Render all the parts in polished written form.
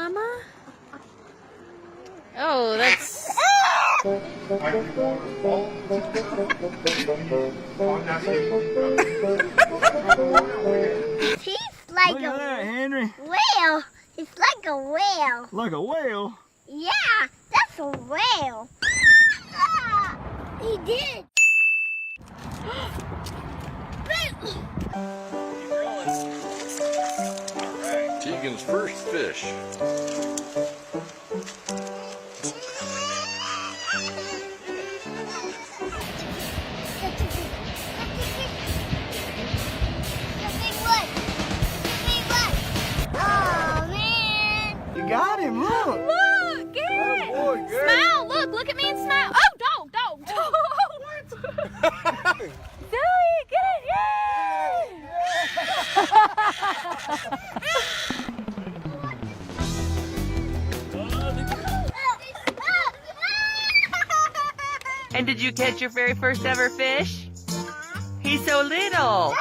Mama? Oh, that's... He's like Look at that, Henry. whale. He's like a whale. Like a whale. Yeah, that's a whale. He did. Tegan's first fish. Oh man! You got him, look. Look, get it! Boy, good. Smile, look at me and smile. Oh, dog. Zoe, get it, And did you catch your very first ever fish? He's so little. No.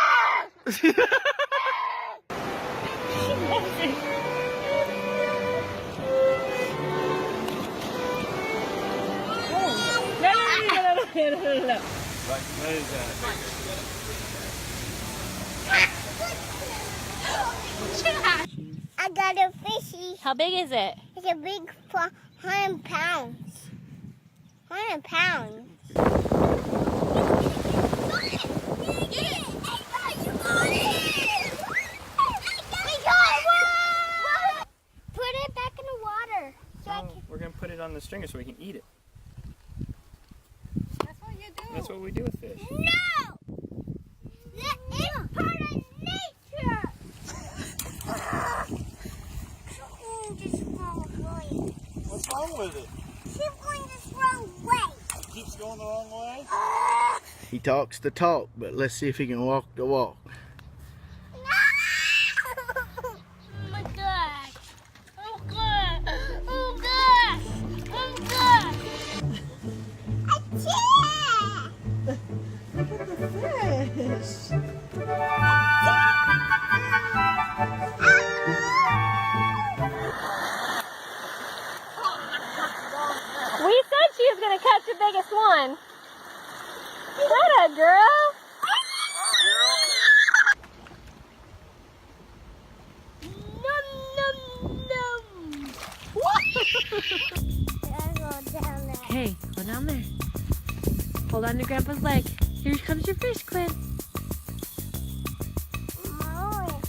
I got a fishy. How big is it? It's a big 100 pounds. 100 pounds. Put it back in the water. So I can... We're going to put it on the stringer so we can eat it. That's what you do. That's what we do with fish. No! That is part of nature! Just wrong way. What's wrong with it? Keep going this wrong way. It keeps going the wrong way? He talks the talk, but let's see if he can walk the walk. Oh my gosh. Oh God. Oh gosh. Oh gosh. Look at the fish. We said she was going to catch the biggest one. What a girl. Num num num. Hey, go down there. Hold on to Grandpa's leg. Here comes your fish, Quinn. Oh.